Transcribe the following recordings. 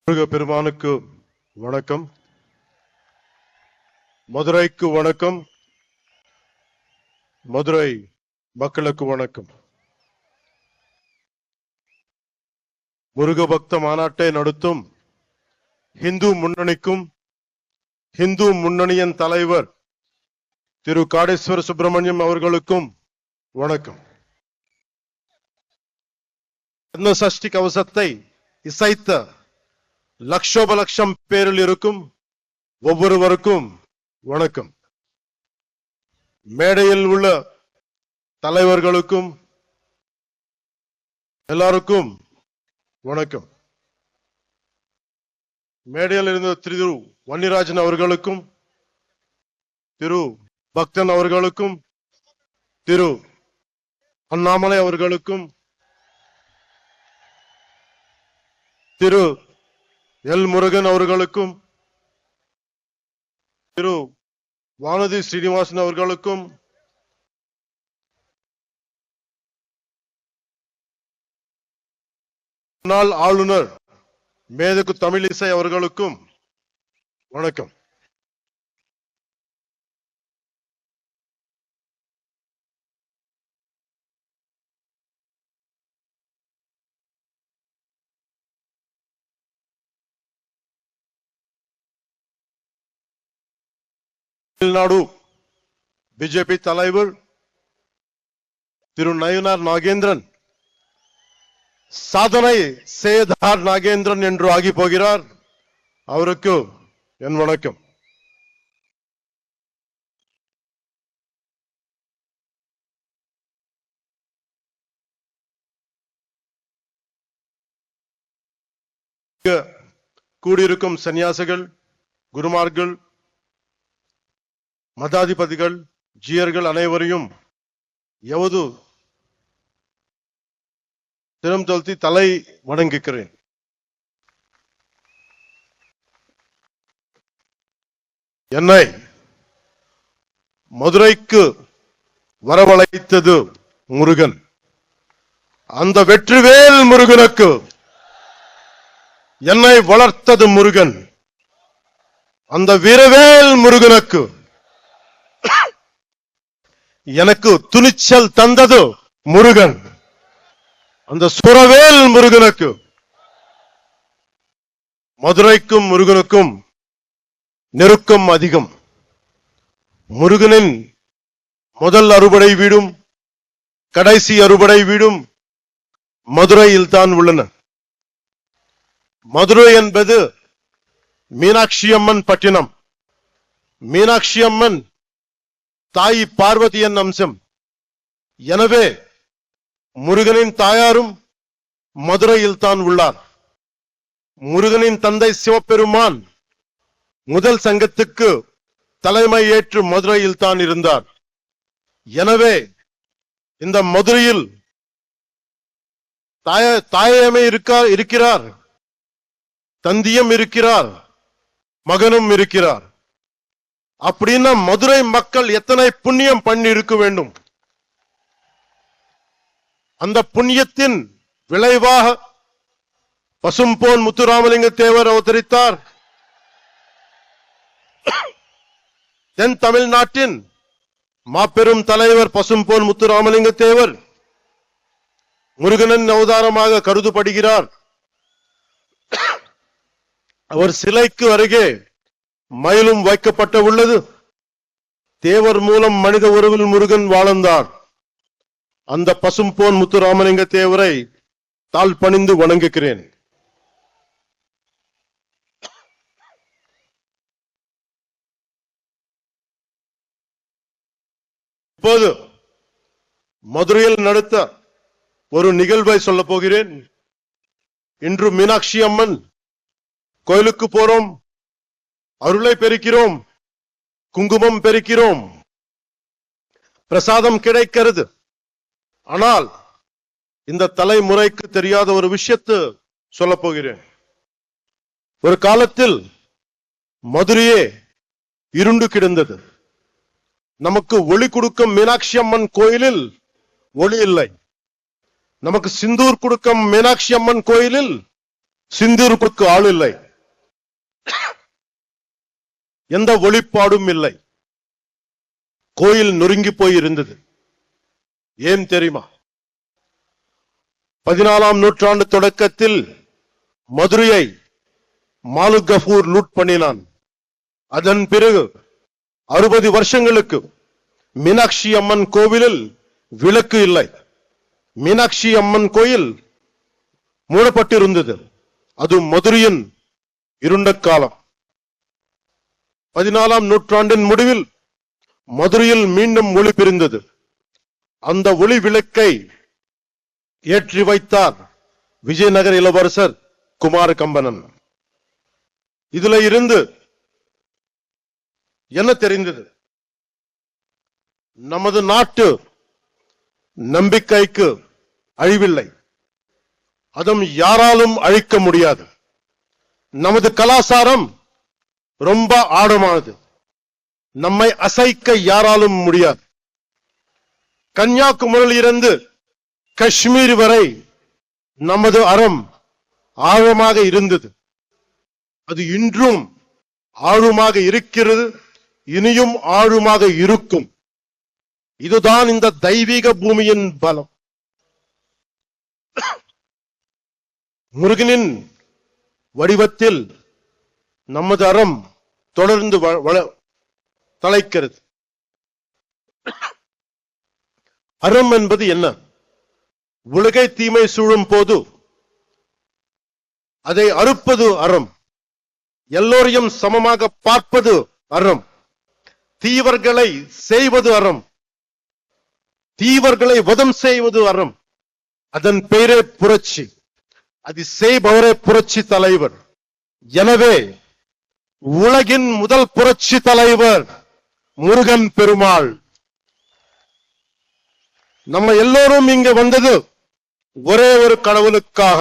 முருக பெருமானுக்கு வணக்கம். மதுரைக்கு வணக்கம். மதுரை மக்களுக்கு வணக்கம். முருக பக்த மாநாட்டை நடத்தும் இந்து முன்னணிக்கும் இந்து முன்னணியின் தலைவர் திரு காடேஸ்வர சுப்பிரமணியம் அவர்களுக்கும் வணக்கம். சஷ்டி கவசத்தை இசைத்த லட்சோப லட்சம் பேரில் இருக்கும் ஒவ்வொருவருக்கும் வணக்கம். மேடையில் உள்ள தலைவர்களுக்கும் எல்லாருக்கும் வணக்கம். மேடையில் இருந்த திரு வன்னிராஜன் அவர்களுக்கும் திரு பக்தன் அவர்களுக்கும் திரு அண்ணாமலை அவர்களுக்கும் திரு எல் முருகன் அவர்களுக்கும் திரு வானதி ஸ்ரீனிவாசன் அவர்களுக்கும் முன்னாள் ஆளுநர் மேதகு தமிழிசை அவர்களுக்கும் வணக்கம். தமிழ்நாடு பிஜேபி தலைவர் திரு நயினார் நாகேந்திரன் சாதனை சேதார் நாகேந்திரன் என்று ஆகி போகிறார். அவருக்கு என் வணக்கம். கூடியிருக்கும் சன்னியாசிகள், குருமார்கள், மதாதிபதிகள், ஜியர்கள் அனைவரையும் எவது தினம் தொல்த்தி தலை வணங்குகிறேன். என்னை மதுரைக்கு வரவழைத்தது முருகன். அந்த வெற்றிவேல் முருகனுக்கு என்னை வளர்த்தது முருகன். அந்த வீரவேல் முருகனுக்கு எனக்கு துணிச்சல் தந்தது முருகன். அந்த சுரவேல் முருகனுக்கு, மதுரைக்கும் முருகனுக்கும் நெருக்கம் அதிகம். முருகனின் முதல் அறுபடை வீடும் கடைசி அறுபடை வீடும் மதுரையில் தான் உள்ளன. மதுரை என்பது மீனாட்சி அம்மன் பட்டினம். மீனாட்சி அம்மன் தாய் பார்வதியின் அம்சம். எனவே முருகனின் தாயாரும் மதுரையில் தான் உள்ளார். முருகனின் தந்தை சிவபெருமான் முதல் சங்கத்துக்கு தலைமை ஏற்று மதுரையில் தான் இருந்தார். எனவே இந்த மதுரையில் தாயமே இருக்கிறார், தந்தியும் இருக்கிறார், மகனும் இருக்கிறார். அப்படின்னா மதுரை மக்கள் எத்தனை புண்ணியம் பண்ணி இருக்க வேண்டும். அந்த புண்ணியத்தின் விளைவாக பசும்பொன் முத்துராமலிங்க தேவர் அவதரித்தார். தென் தமிழ்நாட்டின் மாபெரும் தலைவர் பசும்பொன் முத்துராமலிங்க தேவர் முருகனின் அவதாரமாக கருதப்படுகிறார். அவர் சிலைக்கு அருகே மயிலும் வைக்கப்பட்ட உள்ளது. தேவர் மூலம் மனித உருவில் முருகன் வாழ்ந்தார். அந்த பசும்பொன் முத்துராமலிங்க தேவரை தாழ் பணிந்து வணங்குகிறேன். இப்போது மதுரையில் நடத்த ஒரு நிகழ்வை சொல்ல போகிறேன். இன்று மீனாட்சி அம்மன் கோயிலுக்கு போறோம், அருளை பெருக்கிறோம், குங்குமம் பெருக்கிறோம், பிரசாதம் கிடைக்கிறது. ஆனால் இந்த தலைமுறைக்கு தெரியாத ஒரு விஷயத்தை சொல்ல போகிறேன். ஒரு காலத்தில் மதுரையே இருண்டு கிடந்தது. நமக்கு ஒளி கொடுக்கும் மீனாட்சி அம்மன் கோயிலில் ஒளி இல்லை. நமக்கு சிந்தூர் கொடுக்கும் மீனாட்சி அம்மன் கோயிலில் சிந்திருப்புக்கு ஆள் இல்லை, எந்த ஒளிப்பாடும் இல்லை. கோயில் நொறுங்கி போய் இருந்தது. ஏன் தெரியுமா? 14ஆம் நூற்றாண்டு தொடக்கத்தில் மதுரையை மாலிக் கஃபூர் லூட் பண்ணினான். அதன் பிறகு 60 வருஷங்களுக்கு மீனாட்சி அம்மன் கோவிலில் விளக்கு இல்லை. மீனாட்சி அம்மன் கோயில் மூடப்பட்டிருந்தது. அது மதுரையின் இருண்ட காலம். 14ஆம் நூற்றாண்டின் முடிவில் மதுரையில் மீண்டும் ஒளி பிரிந்தது. அந்த ஒளி விளக்கை ஏற்றி வைத்தார் விஜயநகர இளவரசர் குமார கம்பனன். இதுல இருந்து என்ன தெரிந்தது? நமது நாட்டு நம்பிக்கைக்கு அழிவில்லை, அதுவும் யாராலும் அழிக்க முடியாது. நமது கலாச்சாரம் ரொம்ப ஆழமானது, நம்மை அசைக்க யாராலும் முடியாது. கன்னியாகுமரியில் இருந்து காஷ்மீர் வரை நமது அறம் ஆழமாக இருந்தது. அது இன்றும் ஆழமாக இருக்கிறது, இனியும் ஆழமாக இருக்கும். இதுதான் இந்த தெய்வீக பூமியின் பலம். முருகனின் வடிவத்தில் நமது அறம் தொடர்ந்து தலைக்கிறது. அறம் என்பது என்ன? உலகை தீமை சூழும் போது அதை அறுப்பது அறம். எல்லோரையும் சமமாக பார்ப்பது அறம். தீவர்களை செய்வது அறம். தீவர்களை வதம் செய்வது அறம். அதன் பெயரே புரட்சி. அது செய்பவரே புரட்சி தலைவர். எனவே உலகின் முதல் புரட்சி தலைவர் முருகன் பெருமாள். நம்ம எல்லோரும் இங்க வந்தது ஒரே ஒரு கடவுளுக்காக,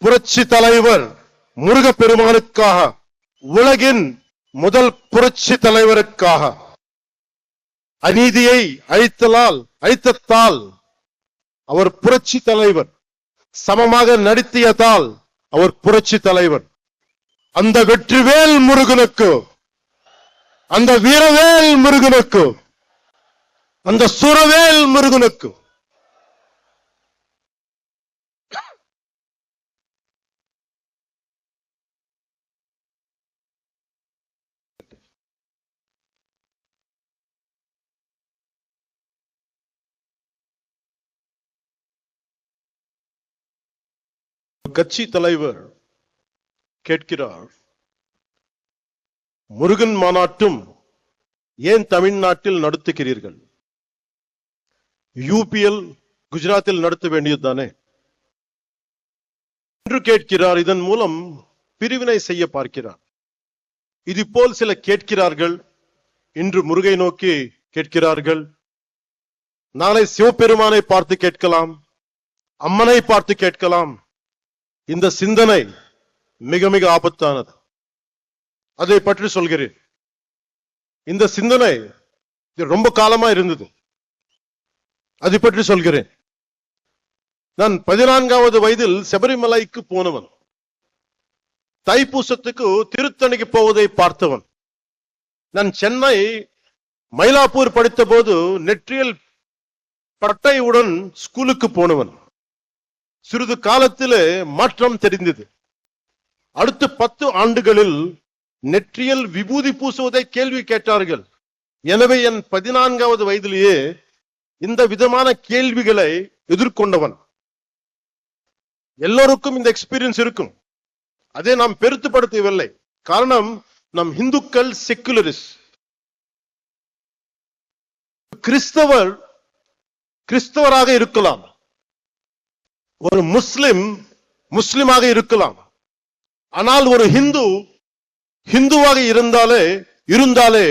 புரட்சி தலைவர் முருக பெருமானுக்காக, உலகின் முதல் புரட்சி தலைவருக்காக. அநீதியை அழித்ததால் அவர் புரட்சி தலைவர். சமமாக நடத்தியதால் அவர் புரட்சி தலைவர். அந்த வெற்றிவேல் முருகனுக்கு, அந்த வீரவேல் முருகனுக்கு, அந்த சுரவேல் முருகனுக்கு கட்சி தலைவர் கேட்கிறார், முருகன் மாநாட்டும் ஏன் தமிழ்நாட்டில் நடத்துகிறீர்கள்? யூபியில் குஜராத்தில் நடத்த வேண்டியதுதானே என்று கேட்கிறார். இதன் மூலம் பிரிவினை செய்ய பார்க்கிறார். இது போல் சில கேட்கிறார்கள். இன்று முருகை நோக்கி கேட்கிறார்கள், நாளை சிவபெருமானை பார்த்து கேட்கலாம், அம்மனை பார்த்து கேட்கலாம். இந்த சிந்தனை மிக மிக ஆபத்தானது. அதை பற்றி சொல்கிறேன். இந்த சிந்தனை ரொம்ப காலமா இருந்தது. அதை பற்றி சொல்கிறேன். நான் 14வது வயதில் சபரிமலைக்கு போனவன். தைப்பூசத்துக்கு திருத்தணிக்கு போவதை பார்த்தவன். நான் சென்னை மயிலாப்பூர் படித்த போது நெற்றியல் பட்டையுடன் ஸ்கூலுக்கு போனவன். சிறிது காலத்திலே மாற்றம் தெரிந்தது. அடுத்த 10 ஆண்டுகளில் நெற்றியல் விபூதி பூசுவதை கேள்வி கேட்டார்கள். எனவே என் 14வது வயதிலேயே இந்த விதமான கேள்விகளை எதிர்கொண்டவன். எல்லோருக்கும் இந்த எக்ஸ்பீரியன்ஸ் இருக்கும். அதை நாம் பெருத்துப்படுத்தவில்லை. காரணம், நம் இந்துக்கள் செக்குலரிஸ்ட். கிறிஸ்தவராக இருக்கலாம், ஒரு முஸ்லிமாக இருக்கலாம். ஆனால் ஒரு ஹிந்துவாக இருந்தாலே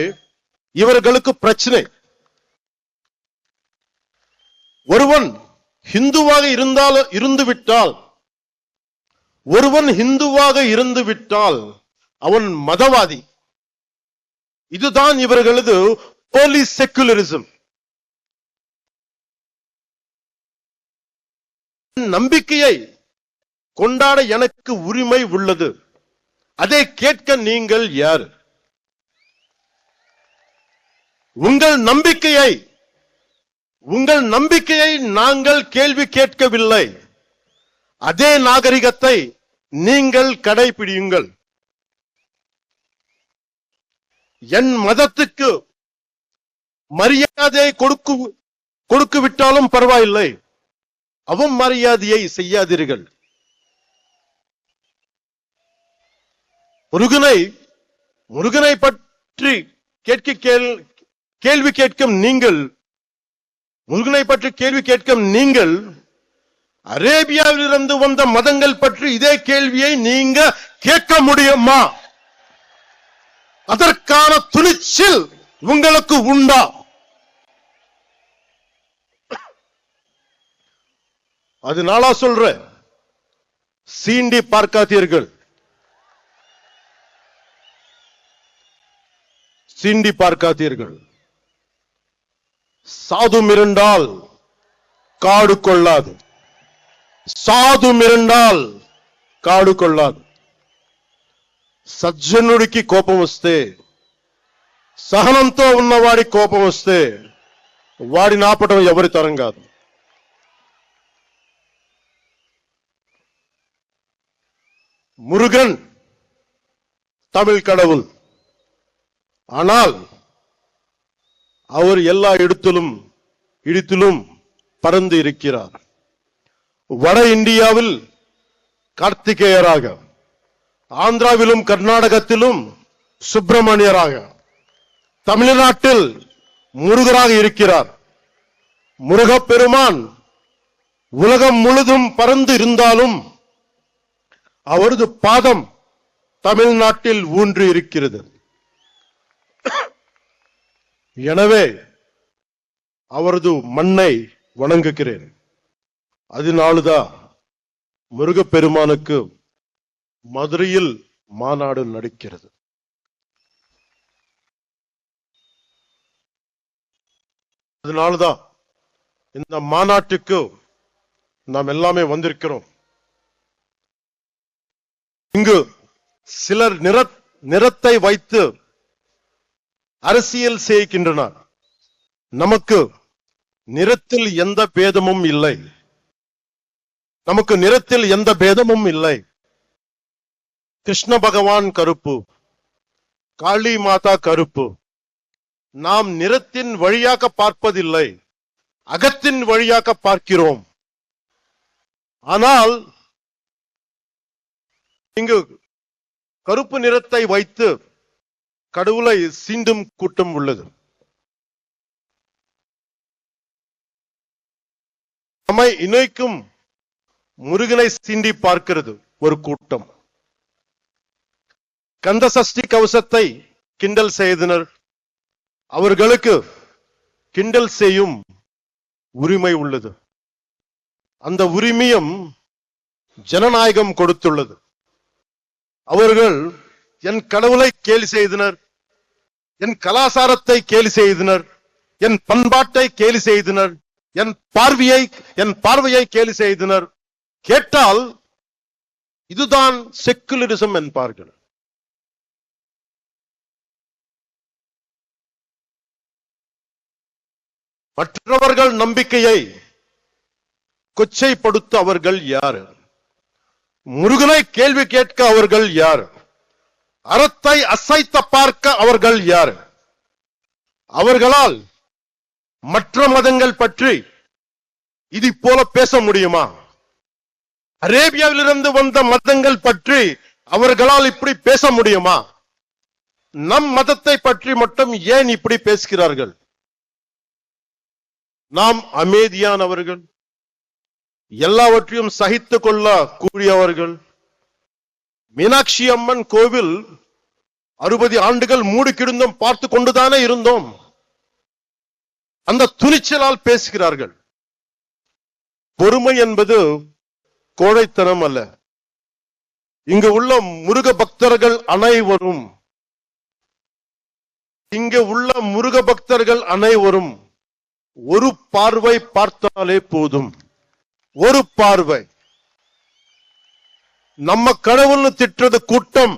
இவர்களுக்கு பிரச்சனை. ஒருவன் ஹிந்துவாக இருந்துவிட்டால் அவன் மதவாதி. இதுதான் இவர்களது போலி செக்குலரிசம். நம்பிக்கையை கொண்டாட எனக்கு உரிமை உள்ளது. அதை கேட்க நீங்கள் யார்? உங்கள் நம்பிக்கையை நாங்கள் கேள்வி கேட்கவில்லை. அதே நாகரிகத்தை நீங்கள் கடைபிடியுங்கள். என் மதத்துக்கு மரியாதை கொடுக்கு விட்டாலும் பரவாயில்லை, அவமரியாதையை செய்யாதீர்கள். முருகனை பற்றி கேள்வி கேட்கும் நீங்கள் அரேபியாவில் இருந்து வந்த மதங்கள் பற்றி இதே கேள்வியை நீங்க கேட்க முடியுமா? அதற்கான துணிச்சல் உங்களுக்கு உண்டா? அதனால சொல்ற, சீண்டி பார்க்காதீர்கள். சாது மிரண்டால் காடு கொள்ளாது. సజ్జనుడికి కోపం వస్తే, సహనంతో ఉన్నవాడి కోపం వస్తే వాడిని ఆపటం ఎవరి తరం కాదు. முருகன் தமிழ் கடவுள். ஆனால் அவர் எல்லா இடத்திலும் பறந்து இருக்கிறார். வட இந்தியாவில் கார்த்திகேயராக, ஆந்திராவிலும் கர்நாடகத்திலும் சுப்பிரமணியராக, தமிழ்நாட்டில் முருகராக இருக்கிறார். முருகப்பெருமான் உலகம் முழுதும் பறந்து இருந்தாலும் அவரது பாதம் தமிழ்நாட்டில் ஊன்றி இருக்கிறது. எனவே அவரது மண்ணை வணங்குகிறேன். அதனால்தான் முருகப்பெருமானுக்கு மதுரையில் மாநாடு நடக்கிறது. அதனால்தான் இந்த மாநாட்டுக்கு நாம் எல்லாமே வந்திருக்கிறோம். இங்கு சிலர் நிறத்தை வைத்து அரசியல் செய்கின்றனர். நமக்கு நிறத்தில் எந்த பேதமும் இல்லை. கிருஷ்ண பகவான் கருப்பு, காளி மாதா கருப்பு. நாம் நிறத்தின் வழியாக பார்ப்பதில்லை, அகத்தின் வழியாக பார்க்கிறோம். ஆனால் இங்கு கருப்பு நிறத்தை வைத்து கடவுளை சீண்டும் கூட்டம் உள்ளது. நம்மை இணைக்கும் முருகனை சீண்டி பார்க்கிறது ஒரு கூட்டம். கந்த சஷ்டி கவசத்தை கிண்டல் செய்தனர். அவர்களுக்கு கிண்டல் செய்யும் உரிமை உள்ளது. அந்த உரிமையும் ஜனநாயகம் கொடுத்துள்ளது. அவர்கள் என் கடவுளை கேலி செய்தனர், என் கலாச்சாரத்தை கேலி செய்தனர், என் பண்பாட்டை கேலி செய்தனர், என் பார்வையை கேலி செய்தனர். கேட்டால் இதுதான் செக்குலரிசம் என்பார்கள். மற்றவர்கள் நம்பிக்கையை கொச்சைப்படுத்த அவர்கள் யார்? முருகனை கேள்வி கேட்க அவர்கள் யார்? அறத்தை அசைத்த பார்க்க அவர்கள் யார்? அவர்களால் மற்ற மதங்கள் பற்றி இது போல பேச முடியுமா? அரேபியாவிலிருந்து வந்த மதங்கள் பற்றி அவர்களால் இப்படி பேச முடியுமா? நம் மதத்தை பற்றி மட்டும் ஏன் இப்படி பேசுகிறார்கள்? நாம் அமைதியானவர்கள், எல்லாவற்றையும் சகித்துக் கொள்ள கூடியவர்கள். மீனாட்சி அம்மன் கோவில் 60 ஆண்டுகள் மூடி கிடந்தும் பார்த்து கொண்டுதானே இருந்தோம். அந்த துணிச்சலால் பேசுகிறார்கள். பொறுமை என்பது கோழைத்தனம் அல்ல. இங்கு உள்ள முருக பக்தர்கள் அனைவரும் ஒரு பார்வை பார்த்தாலே போதும். ஒரு பார்வை. நம்ம கடவுள்னு திட்டுறது கூட்டம்,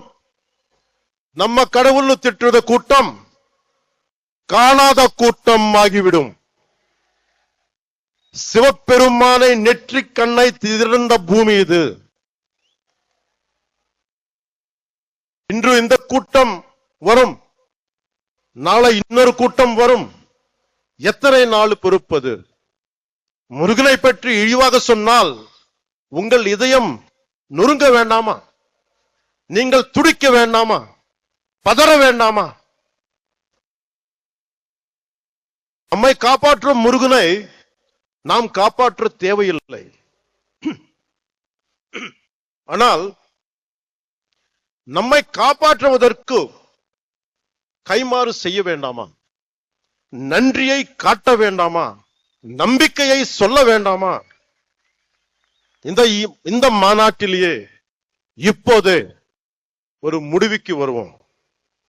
நம்ம கடவுள்னு திட்டுறது கூட்டம் காணாத கூட்டம் ஆகிவிடும். சிவபெருமானை நெற்றிக் கண்ணை திறந்த பூமி இது. இன்று இந்த கூட்டம் வரும், நாளை இன்னொரு கூட்டம் வரும். எத்தனை நாள் பொறுப்பது? முருகனை பற்றி இழிவாக சொன்னால் உங்கள் இதயம் நொறுங்க வேண்டாமா? நீங்கள் துடிக்க வேண்டாமா? பதற வேண்டாமா? நம்மை காப்பாற்றும் முருகனை நாம் காப்பாற்ற தேவையில்லை. ஆனால் நம்மை காப்பாற்றுவதற்கு கைமாறு செய்ய வேண்டாமா? நன்றியை காட்ட வேண்டாமா? நம்பிக்கையை சொல்ல வேண்டாமா? இந்த மாநாட்டிலேயே இப்போது ஒரு முடிவுக்கு வருவோம்.